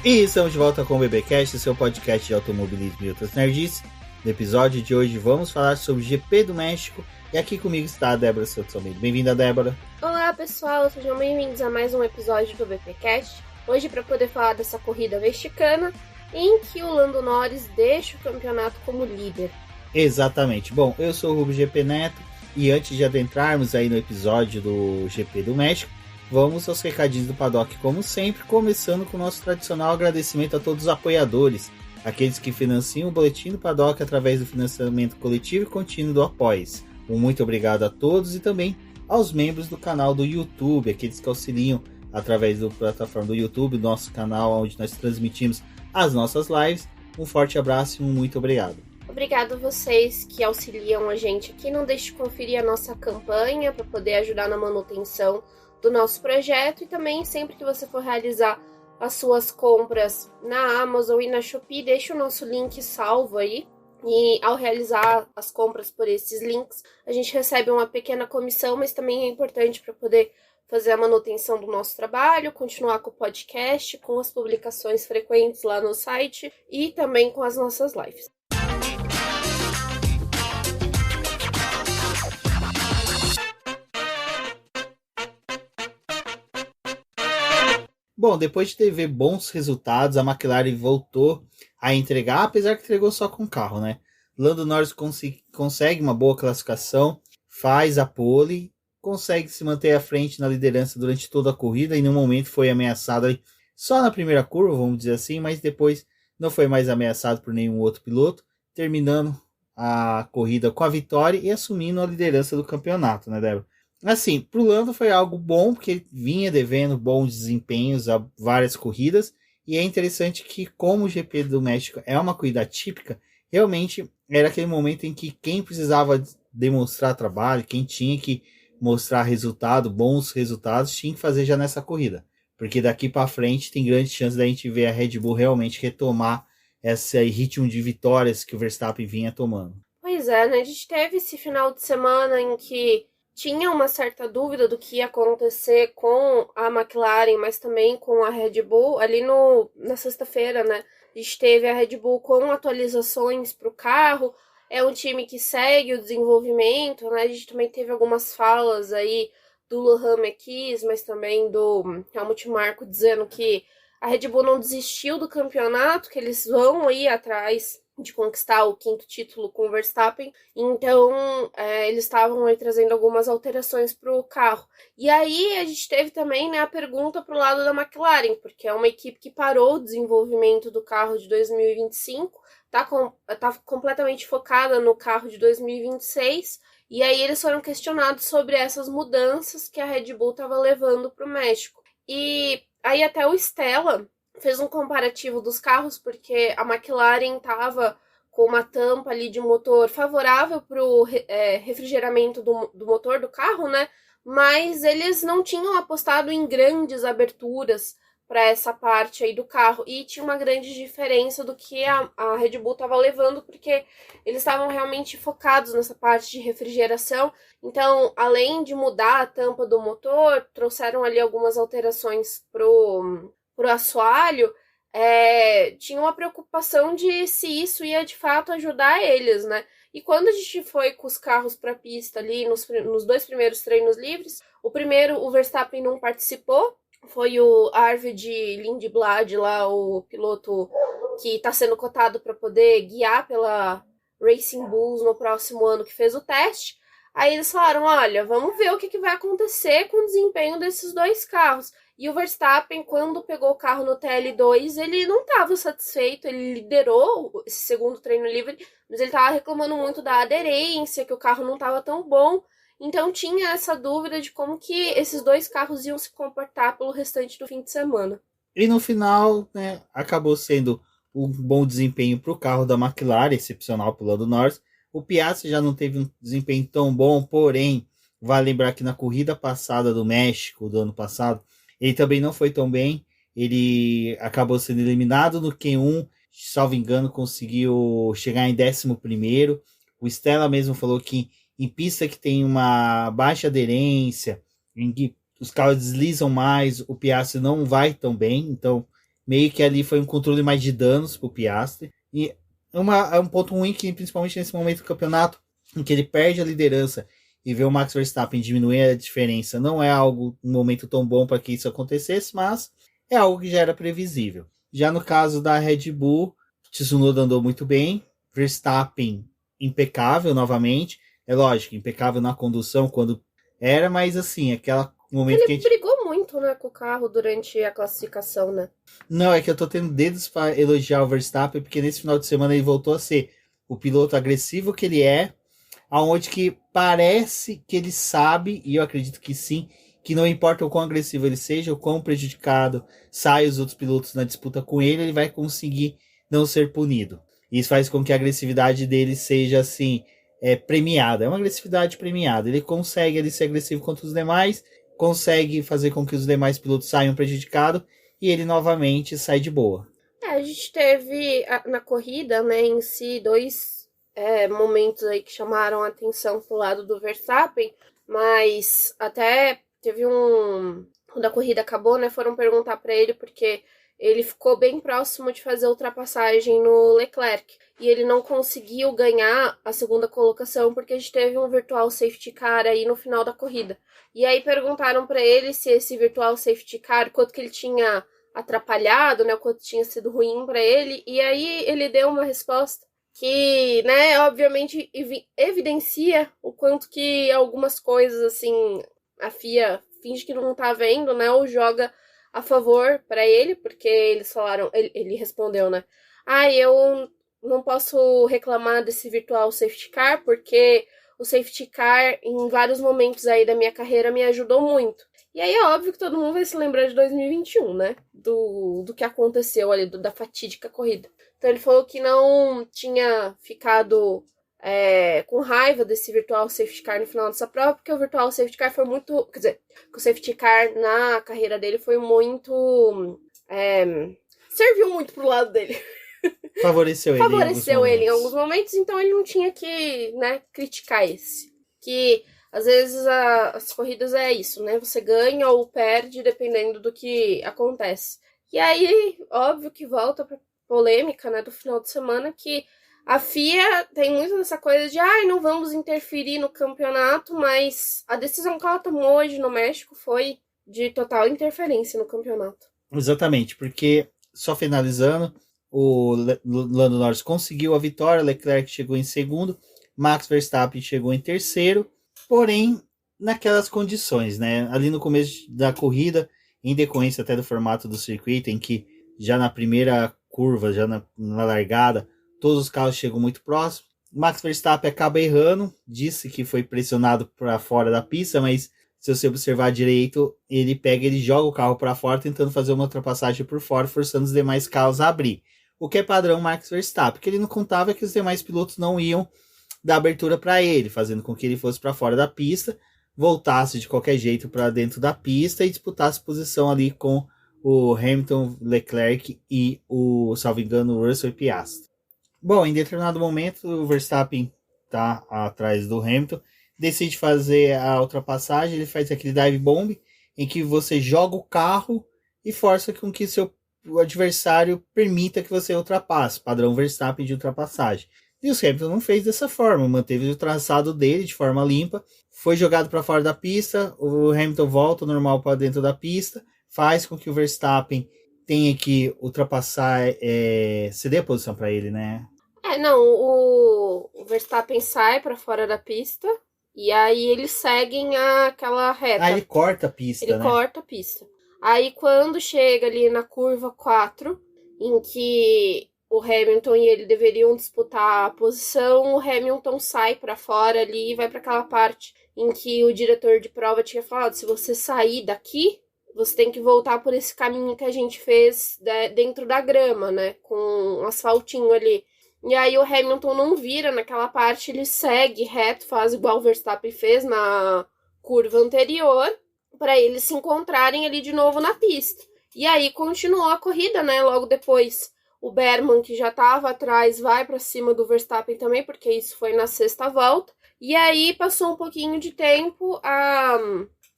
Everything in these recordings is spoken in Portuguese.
E estamos de volta com o BBcast, seu podcast de automobilismo e outras nerdices. No episódio de hoje vamos falar sobre o GP do México. E aqui comigo está a Débora Sotomayor. Bem-vinda, Débora. Olá, pessoal. Sejam bem-vindos a mais um episódio do BBcast. Hoje para poder falar dessa corrida mexicana em que o Lando Norris deixa o campeonato como líder. Exatamente. Bom, eu sou o Rubio GP Neto e antes de adentrarmos aí no episódio do GP do México, vamos aos recadinhos do Paddock, como sempre, começando com o nosso tradicional agradecimento a todos os apoiadores, aqueles que financiam o Boletim do Paddock através do financiamento coletivo e contínuo do Apoia-se. Um muito obrigado a todos e também aos membros do canal do YouTube, aqueles que auxiliam através da plataforma do YouTube, nosso canal onde nós transmitimos as nossas lives. Um forte abraço e um muito obrigado. Obrigado a vocês que auxiliam a gente aqui. Não deixe de conferir a nossa campanha para poder ajudar na manutenção do nosso projeto. E também, sempre que você for realizar as suas compras na Amazon e na Shopee, deixe o nosso link salvo aí. E ao realizar as compras por esses links, a gente recebe uma pequena comissão, mas também é importante para poder fazer a manutenção do nosso trabalho, continuar com o podcast, com as publicações frequentes lá no site e também com as nossas lives. Bom, depois de ter bons resultados, a McLaren voltou a entregar, apesar que entregou só com o carro, né? Lando Norris consegue uma boa classificação, faz a pole, consegue se manter à frente na liderança durante toda a corrida e no momento foi ameaçado aí só na primeira curva, vamos dizer assim, mas depois não foi mais ameaçado por nenhum outro piloto, terminando a corrida com a vitória e assumindo a liderança do campeonato, né, Débora? Assim, pro Lando foi algo bom, porque ele vinha devendo bons desempenhos a várias corridas, e é interessante que, como o GP do México é uma corrida típica, realmente era aquele momento em que quem precisava demonstrar trabalho, quem tinha que mostrar resultado, bons resultados, tinha que fazer já nessa corrida, porque daqui para frente tem grande chance da gente ver a Red Bull realmente retomar esse ritmo de vitórias que o Verstappen vinha tomando. Pois é, né? A gente teve esse final de semana em que tinha uma certa dúvida do que ia acontecer com a McLaren, mas também com a Red Bull. Ali na sexta-feira, né? A gente teve a Red Bull com atualizações para o carro. É um time que segue o desenvolvimento, né? A gente também teve algumas falas aí do Lohan Mekies, mas também do Helmut Marko dizendo que a Red Bull não desistiu do campeonato, que eles vão aí atrás de conquistar o 5º título com o Verstappen. Então, eles estavam aí trazendo algumas alterações para o carro. E aí, a gente teve também, né, a pergunta para o lado da McLaren, porque é uma equipe que parou o desenvolvimento do carro de 2025, tá completamente focada no carro de 2026, e aí eles foram questionados sobre essas mudanças que a Red Bull estava levando para o México. E aí até o Stella fez um comparativo dos carros, porque a McLaren estava com uma tampa ali de motor favorável para o refrigeramento do motor do carro, né? Mas eles não tinham apostado em grandes aberturas para essa parte aí do carro. E tinha uma grande diferença do que a Red Bull estava levando, porque eles estavam realmente focados nessa parte de refrigeração. Então, além de mudar a tampa do motor, trouxeram ali algumas alterações pro assoalho. Tinha uma preocupação de se isso ia de fato ajudar eles, né? E quando a gente foi com os carros para a pista ali nos 2 primeiros treinos livres, o primeiro o Verstappen não participou, foi o Arvid Lindblad lá, o piloto que está sendo cotado para poder guiar pela Racing Bulls no próximo ano, que fez o teste. Aí eles falaram, olha, vamos ver o que vai acontecer com o desempenho desses 2 carros. E o Verstappen, quando pegou o carro no TL2, ele não estava satisfeito, ele liderou esse 2º treino livre, mas ele estava reclamando muito da aderência, que o carro não estava tão bom. Então tinha essa dúvida de como que esses 2 carros iam se comportar pelo restante do fim de semana. E no final, né, acabou sendo um bom desempenho para o carro da McLaren, excepcional para o Lando Norris. O Piastri já não teve um desempenho tão bom, porém, vale lembrar que na corrida passada do México, do ano passado, ele também não foi tão bem. Ele acabou sendo eliminado no Q1, salvo engano, conseguiu chegar em 11º. O Stella mesmo falou que em pista que tem uma baixa aderência, em que os carros deslizam mais, o Piastri não vai tão bem, então Meio que ali foi um controle mais de danos pro Piastri. E é um ponto ruim que, principalmente nesse momento do campeonato, em que ele perde a liderança e vê o Max Verstappen diminuir a diferença, não é um momento tão bom para que isso acontecesse, mas é algo que já era previsível. Já no caso da Red Bull, Tsunoda andou muito bem, Verstappen impecável novamente, é lógico, impecável na condução quando era, mas assim, aquele momento que a gente... brigou muito, né, com o carro durante a classificação, né? Não, é que eu tô tendo dedos para elogiar o Verstappen, porque nesse final de semana ele voltou a ser o piloto agressivo que ele é, aonde que parece que ele sabe, e eu acredito que sim, que não importa o quão agressivo ele seja, o quão prejudicado sai os outros pilotos na disputa com ele, ele vai conseguir não ser punido. Isso faz com que a agressividade dele seja assim, premiada. É uma agressividade premiada. Ele consegue ser agressivo contra os demais, consegue fazer com que os demais pilotos saiam prejudicados, e ele novamente sai de boa. A gente teve na corrida, né, em si, dois momentos aí que chamaram a atenção pro lado do Verstappen, mas até teve quando a corrida acabou, né, foram perguntar para ele porque ele ficou bem próximo de fazer a ultrapassagem no Leclerc e ele não conseguiu ganhar a segunda colocação porque a gente teve um virtual safety car aí no final da corrida. E aí perguntaram para ele se esse virtual safety car, quanto que ele tinha atrapalhado, né, o quanto tinha sido ruim para ele, e aí ele deu uma resposta que, né, obviamente evidencia o quanto que algumas coisas, assim, a FIA finge que não tá vendo, né, ou joga a favor para ele, porque eles falaram, ele respondeu, né, eu não posso reclamar desse virtual safety car, porque o safety car, em vários momentos aí da minha carreira, me ajudou muito. E aí é óbvio que todo mundo vai se lembrar de 2021, né? Do que aconteceu ali, da fatídica corrida. Então ele falou que não tinha ficado com raiva desse virtual safety car no final dessa prova, porque o virtual safety car foi muito... Quer dizer, que o safety car na carreira dele foi muito... serviu muito pro lado dele. Favoreceu ele em alguns momentos, então ele não tinha que, né, criticar esse. Que... Às vezes as corridas é isso, né? Você ganha ou perde dependendo do que acontece. E aí, óbvio que volta pra polêmica, né, do final de semana, que a FIA tem muito dessa coisa de não vamos interferir no campeonato, mas a decisão que ela tomou hoje no México foi de total interferência no campeonato. Exatamente, porque, só finalizando, o Lando Norris conseguiu a vitória, Leclerc chegou em segundo, Max Verstappen chegou em terceiro, porém, naquelas condições, né? Ali no começo da corrida, em decorrência até do formato do circuito, em que já na primeira curva, já na largada, todos os carros chegam muito próximos. Max Verstappen acaba errando, disse que foi pressionado para fora da pista, mas se você observar direito, ele joga o carro para fora, tentando fazer uma ultrapassagem por fora, forçando os demais carros a abrir. O que é padrão Max Verstappen, porque ele não contava que os demais pilotos não iam da abertura para ele, fazendo com que ele fosse para fora da pista, voltasse de qualquer jeito para dentro da pista e disputasse posição ali com o Hamilton, Leclerc e o, salvo engano, o Russell e Piastri. Bom, em determinado momento o Verstappen está atrás do Hamilton, decide fazer a ultrapassagem, ele faz aquele dive bomb em que você joga o carro e força com que o adversário permita que você ultrapasse, padrão Verstappen de ultrapassagem. E o Hamilton não fez dessa forma, manteve o traçado dele de forma limpa, foi jogado para fora da pista, o Hamilton volta normal para dentro da pista, faz com que o Verstappen tenha que ultrapassar, ceder a posição para ele, né? O Verstappen sai para fora da pista e aí eles seguem aquela reta. Ele corta a pista, Ele corta a pista. Aí quando chega ali na curva 4, em que o Hamilton e ele deveriam disputar a posição, o Hamilton sai para fora ali e vai para aquela parte em que o diretor de prova tinha falado, se você sair daqui, você tem que voltar por esse caminho que a gente fez dentro da grama, né, com um asfaltinho ali. E aí o Hamilton não vira naquela parte, ele segue reto, faz igual o Verstappen fez na curva anterior, para eles se encontrarem ali de novo na pista. E aí continuou a corrida, né, logo depois o Berman, que já estava atrás, vai para cima do Verstappen também, porque isso foi na sexta volta. E aí passou um pouquinho de tempo, a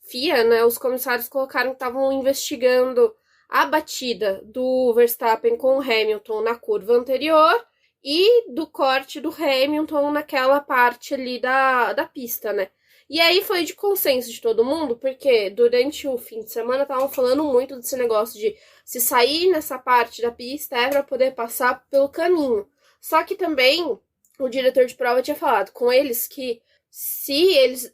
FIA, né, os comissários colocaram que estavam investigando a batida do Verstappen com o Hamilton na curva anterior e do corte do Hamilton naquela parte ali da pista, né? E aí foi de consenso de todo mundo, porque durante o fim de semana estavam falando muito desse negócio de se sair nessa parte da pista é para poder passar pelo caminho. Só que também o diretor de prova tinha falado com eles que se eles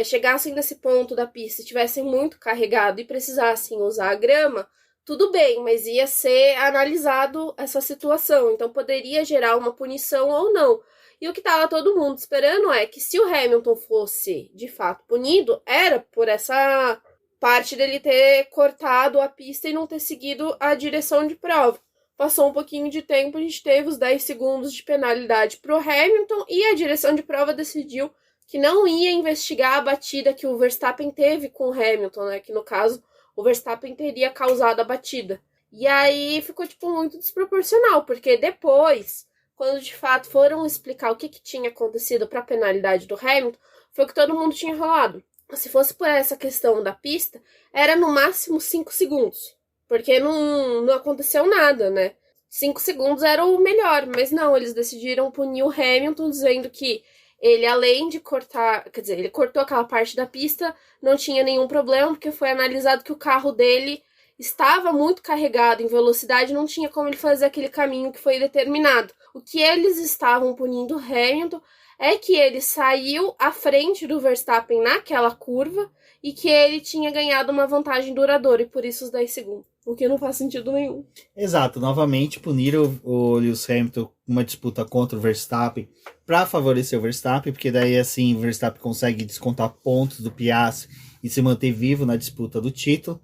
chegassem nesse ponto da pista e tivessem muito carregado e precisassem usar a grama, tudo bem, mas ia ser analisado essa situação, então poderia gerar uma punição ou não. E o que estava todo mundo esperando é que se o Hamilton fosse, de fato, punido, era por essa parte dele ter cortado a pista e não ter seguido a direção de prova. Passou um pouquinho de tempo, a gente teve os 10 segundos de penalidade para o Hamilton e a direção de prova decidiu que não ia investigar a batida que o Verstappen teve com o Hamilton, né? Que no caso o Verstappen teria causado a batida. E aí ficou muito desproporcional, porque depois, quando de fato foram explicar o que tinha acontecido para a penalidade do Hamilton, foi o que todo mundo tinha enrolado. Se fosse por essa questão da pista, era no máximo 5 segundos. Porque não aconteceu nada, né? 5 segundos era o melhor, mas não, eles decidiram punir o Hamilton, dizendo que ele, além de cortar, quer dizer, ele cortou aquela parte da pista, não tinha nenhum problema, porque foi analisado que o carro dele estava muito carregado em velocidade, não tinha como ele fazer aquele caminho que foi determinado. O que eles estavam punindo o Hamilton é que ele saiu à frente do Verstappen naquela curva e que ele tinha ganhado uma vantagem duradoura, e por isso os 10 segundos. O que não faz sentido nenhum. Exato, novamente puniram o Lewis Hamilton uma disputa contra o Verstappen para favorecer o Verstappen, porque daí assim o Verstappen consegue descontar pontos do Piastri e se manter vivo na disputa do título.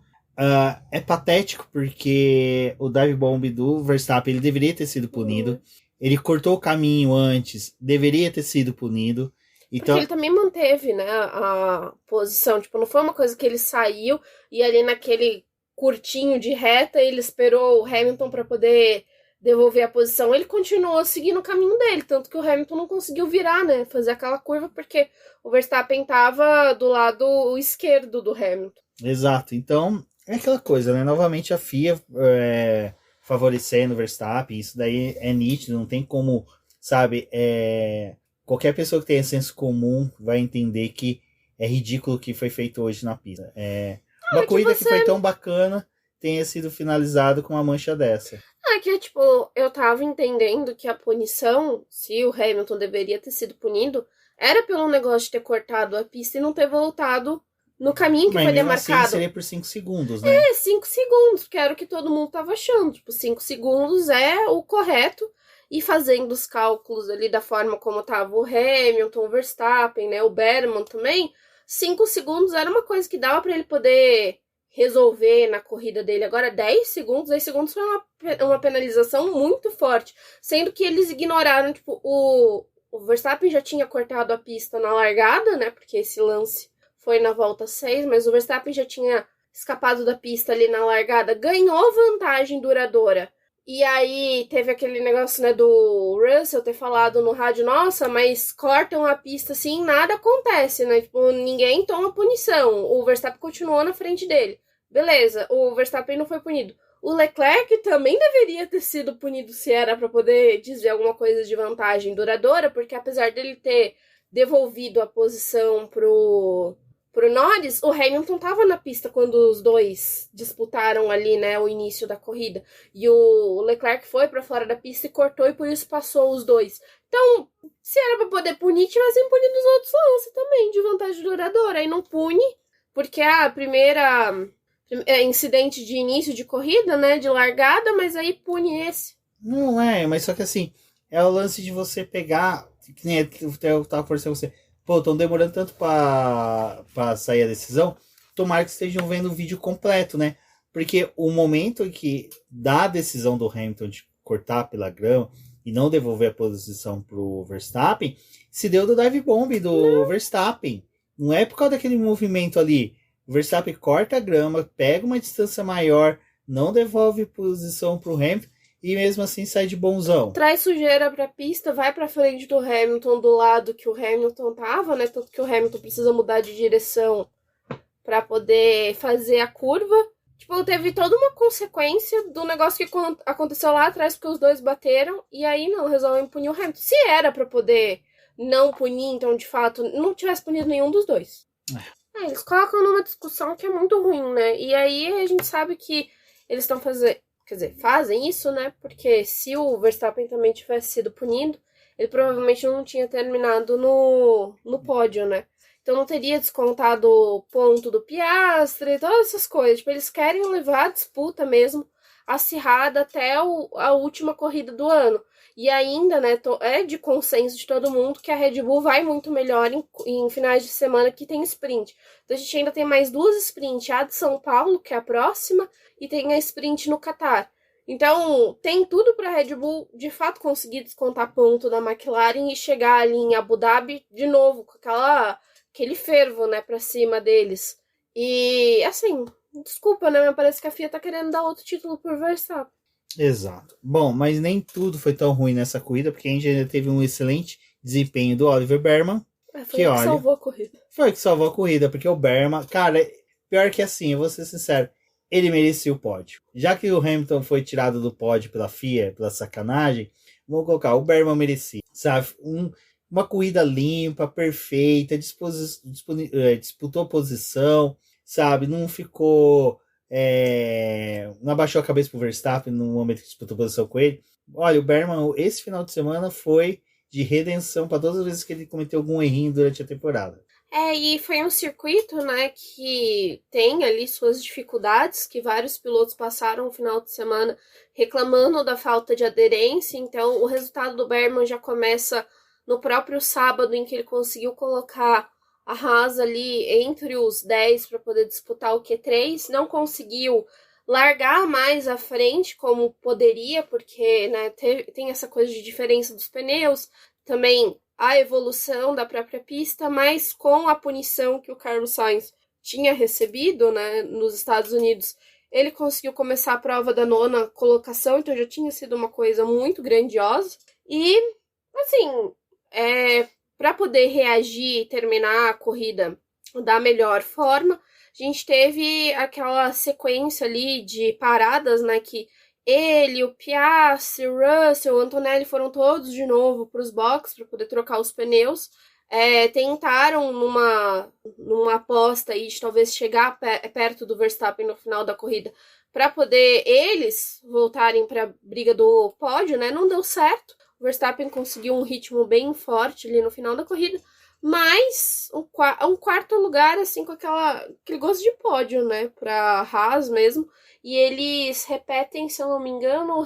É patético porque o dive bomb do Verstappen ele deveria ter sido punido. Ele cortou o caminho antes, deveria ter sido punido. Então... Porque ele também manteve, né, a posição. Não foi uma coisa que ele saiu e ali naquele curtinho de reta ele esperou o Hamilton para poder devolver a posição. Ele continuou seguindo o caminho dele, tanto que o Hamilton não conseguiu virar, né, fazer aquela curva, porque o Verstappen estava do lado esquerdo do Hamilton. Exato, então é aquela coisa, né, novamente a FIA favorecendo o Verstappen, isso daí é nítido, não tem como, sabe, qualquer pessoa que tenha senso comum vai entender que é ridículo o que foi feito hoje na pista. Uma corrida que foi tão bacana tenha sido finalizada com uma mancha dessa. Eu tava entendendo que a punição, se o Hamilton deveria ter sido punido, era pelo negócio de ter cortado a pista e não ter voltado no caminho que foi demarcado. Assim seria por 5 segundos, né? 5 segundos, que era o que todo mundo tava achando. 5 segundos é o correto. E fazendo os cálculos ali da forma como tava o Hamilton, o Verstappen, né, o Berman também, 5 segundos era uma coisa que dava para ele poder resolver na corrida dele. Agora 10 segundos foi uma penalização muito forte, sendo que eles ignoraram, o Verstappen já tinha cortado a pista na largada, né, porque esse lance foi na volta 6, mas o Verstappen já tinha escapado da pista ali na largada, ganhou vantagem duradoura. E aí teve aquele negócio, né, do Russell ter falado no rádio, nossa, mas cortam a pista assim, nada acontece, né? Ninguém toma punição. O Verstappen continuou na frente dele. Beleza, o Verstappen não foi punido. O Leclerc também deveria ter sido punido se era para poder dizer alguma coisa de vantagem duradoura, porque apesar dele ter devolvido a posição pro Norris, o Hamilton tava na pista quando os dois disputaram ali, né, o início da corrida. E o Leclerc foi para fora da pista e cortou, e por isso passou os dois. Então, se era para poder punir, tivessem punido os outros lances também, de vantagem duradoura. Aí não pune, porque a primeira incidente de início de corrida, né, de largada, mas aí pune esse. Não mas só que assim, é o lance de você pegar, que nem eu tava forçando você... Pô, estão demorando tanto para sair a decisão, tomara que estejam vendo o vídeo completo, né? Porque o momento em que dá a decisão do Hamilton de cortar pela grama e não devolver a posição pro Verstappen, se deu do dive bomb do Verstappen. Não é por causa daquele movimento ali. O Verstappen corta a grama, pega uma distância maior, não devolve posição pro Hamilton, e mesmo assim sai de bonzão. Traz sujeira pra pista, vai pra frente do Hamilton, do lado que o Hamilton tava, né? Tanto que o Hamilton precisa mudar de direção pra poder fazer a curva. Tipo, teve toda uma consequência do negócio que aconteceu lá atrás, porque os dois bateram, e aí não, resolvem punir o Hamilton. Se era pra poder não punir, então, de fato, não tivesse punido nenhum dos dois. Eles colocam numa discussão que é muito ruim, né? E aí a gente sabe que eles estão fazendo... Quer dizer, fazem isso, né? Porque se o Verstappen também tivesse sido punido, ele provavelmente não tinha terminado no pódio, né? Então não teria descontado o ponto do Piastri, todas essas coisas. Tipo, eles querem levar a disputa mesmo acirrada até a última corrida do ano. E ainda, né, é de consenso de todo mundo que a Red Bull vai muito melhor em finais de semana que tem sprint. Então a gente ainda tem mais 2 sprints, a de São Paulo, que é a próxima, e tem a sprint no Catar. Então, tem tudo para a Red Bull, de fato, conseguir descontar ponto da McLaren e chegar ali em Abu Dhabi de novo, com aquele fervo, né, pra cima deles. E, assim, desculpa, né, mas parece que a FIA tá querendo dar outro título por Verstappen. Exato. Bom, mas nem tudo foi tão ruim nessa corrida, porque a gente ainda teve um excelente desempenho do Oliver Berman. Foi o que salvou a corrida. Foi o que salvou a corrida, porque o Berman, cara, pior que assim, eu vou ser sincero, ele merecia o pódio. Já que o Hamilton foi tirado do pódio pela FIA, pela sacanagem, vamos colocar, o Berman merecia, sabe? Uma corrida limpa, perfeita, disputou posição, sabe? Não ficou... não abaixou a cabeça pro Verstappen no momento que disputou posição com ele. Olha, o Berman, esse final de semana foi de redenção para todas as vezes que ele cometeu algum errinho durante a temporada. E foi um circuito, né, que tem ali suas dificuldades, que vários pilotos passaram o final de semana reclamando da falta de aderência, então o resultado do Berman já começa no próprio sábado, em que ele conseguiu colocar a Haas ali entre os 10 para poder disputar o Q3, não conseguiu largar mais à frente como poderia, porque, né, tem essa coisa de diferença dos pneus, também a evolução da própria pista, mas com a punição que o Carlos Sainz tinha recebido, né, nos Estados Unidos, ele conseguiu começar a prova da 9ª colocação, então já tinha sido uma coisa muito grandiosa. E, assim, para poder reagir e terminar a corrida da melhor forma, a gente teve aquela sequência ali de paradas, né, que ele, o Piastri, o Russell, o Antonelli foram todos de novo para os boxes para poder trocar os pneus. Tentaram numa aposta aí de talvez chegar perto do Verstappen no final da corrida para poder eles voltarem para a briga do pódio, né? Não deu certo. O Verstappen conseguiu um ritmo bem forte ali no final da corrida, mas um quarto lugar, assim, com aquele gosto de pódio, né? Para Haas mesmo. E eles repetem, se eu não me engano, o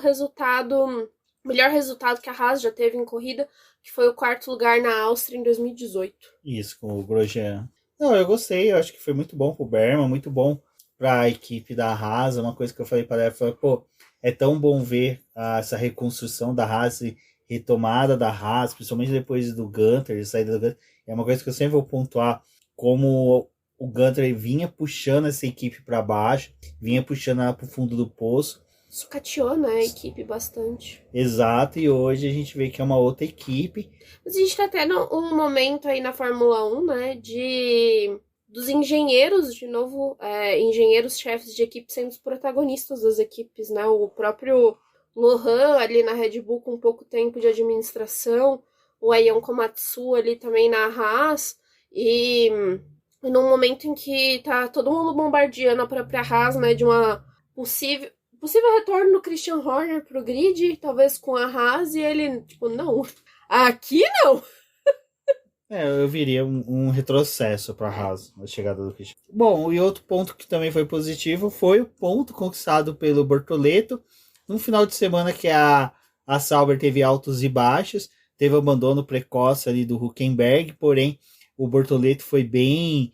melhor resultado que a Haas já teve em corrida, que foi o 4º lugar na Áustria em 2018. Isso, com o Grosjean. Não, eu gostei, eu acho que foi muito bom pro Berman, muito bom pra equipe da Haas. Uma coisa que eu falei para ela, foi, pô, é tão bom ver essa reconstrução da Haas, retomada da Haas, principalmente depois do Gunter, saída do Gunter. É uma coisa que eu sempre vou pontuar, como o Gunter vinha puxando essa equipe para baixo, vinha puxando ela para o fundo do poço. Sucateou, né, a equipe bastante. Exato, e hoje a gente vê que é uma outra equipe. Mas a gente tá tendo um momento aí na Fórmula 1, né, dos engenheiros, de novo, engenheiros-chefes de equipe sendo os protagonistas das equipes, né, o próprio Lohan ali na Red Bull com pouco tempo de administração, o Ayao Komatsu ali também na Haas, e num momento em que tá todo mundo bombardeando a própria Haas, né, de uma possível retorno do Christian Horner pro grid, talvez com a Haas, e ele, tipo, não, aqui não. Eu viria um retrocesso para a Haas, a chegada do Christian. Bom, e outro ponto que também foi positivo foi o ponto conquistado pelo Bortoleto, num final de semana que a Sauber teve altos e baixos, teve abandono precoce ali do Hülkenberg, porém o Bortoleto foi bem,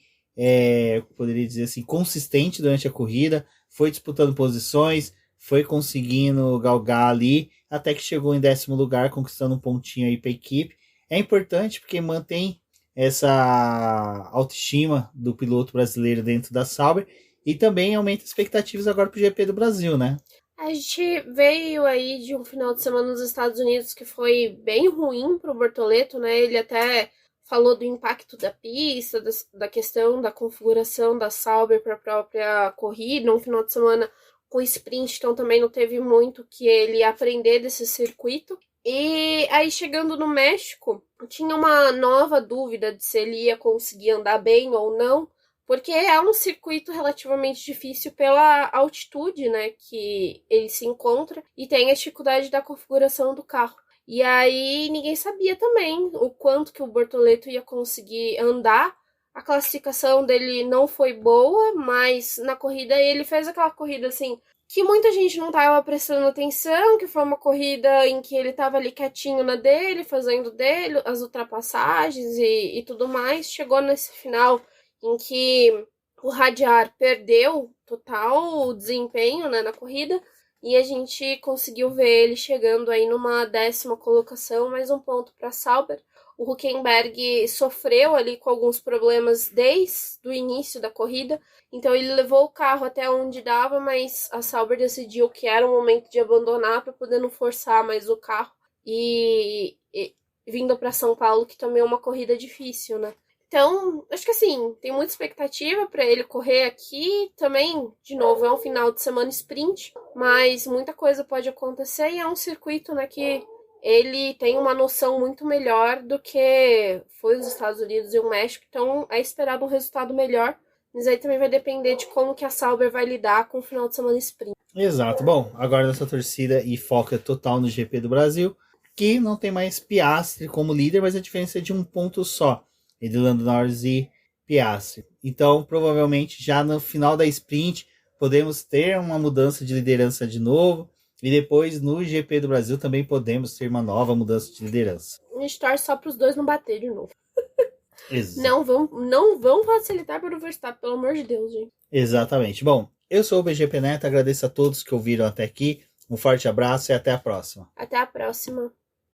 poderia dizer assim, consistente durante a corrida, foi disputando posições, foi conseguindo galgar ali, até que chegou em 10º lugar, conquistando um pontinho aí para a equipe. É importante porque mantém essa autoestima do piloto brasileiro dentro da Sauber e também aumenta as expectativas agora para o GP do Brasil, né? A gente veio aí de um final de semana nos Estados Unidos que foi bem ruim para o Bortoleto, né? Ele até falou do impacto da pista, da questão da configuração da Sauber para a própria corrida, um final de semana com sprint, então também não teve muito que ele aprender desse circuito. E aí, chegando no México, tinha uma nova dúvida de se ele ia conseguir andar bem ou não, porque é um circuito relativamente difícil pela altitude, né, que ele se encontra, e tem a dificuldade da configuração do carro. E aí, ninguém sabia também o quanto que o Bortoleto ia conseguir andar. A classificação dele não foi boa, mas na corrida ele fez aquela corrida assim que muita gente não estava prestando atenção, que foi uma corrida em que ele estava ali quietinho na dele, fazendo dele as ultrapassagens e tudo mais. Chegou nesse final em que o Hadjar perdeu total desempenho, né, na corrida, e a gente conseguiu ver ele chegando aí numa 10ª colocação, mais um ponto para Sauber. O Hülkenberg sofreu ali com alguns problemas desde o início da corrida, então ele levou o carro até onde dava, mas a Sauber decidiu que era o momento de abandonar para poder não forçar mais o carro e vindo para São Paulo, que também é uma corrida difícil, né? Então, acho que assim, tem muita expectativa para ele correr aqui. Também, de novo, é um final de semana sprint, mas muita coisa pode acontecer e é um circuito, né, que ele tem uma noção muito melhor do que foi os Estados Unidos e o México, então é esperado um resultado melhor, mas aí também vai depender de como que a Sauber vai lidar com o final de semana sprint. Exato. Bom, agora nossa torcida e foco é total no GP do Brasil, que não tem mais Piastri como líder, mas a diferença é de um ponto só entre Lando Norris e Piastri. Então, provavelmente, já no final da sprint, podemos ter uma mudança de liderança de novo. E depois, no GP do Brasil, também podemos ter uma nova mudança de liderança. A gente torce só para os dois não bater de novo. Exato. Não vão facilitar para o Verstappen, pelo amor de Deus, gente. Exatamente. Bom, eu sou o BGP Neto, agradeço a todos que ouviram até aqui. Um forte abraço e até a próxima. Até a próxima.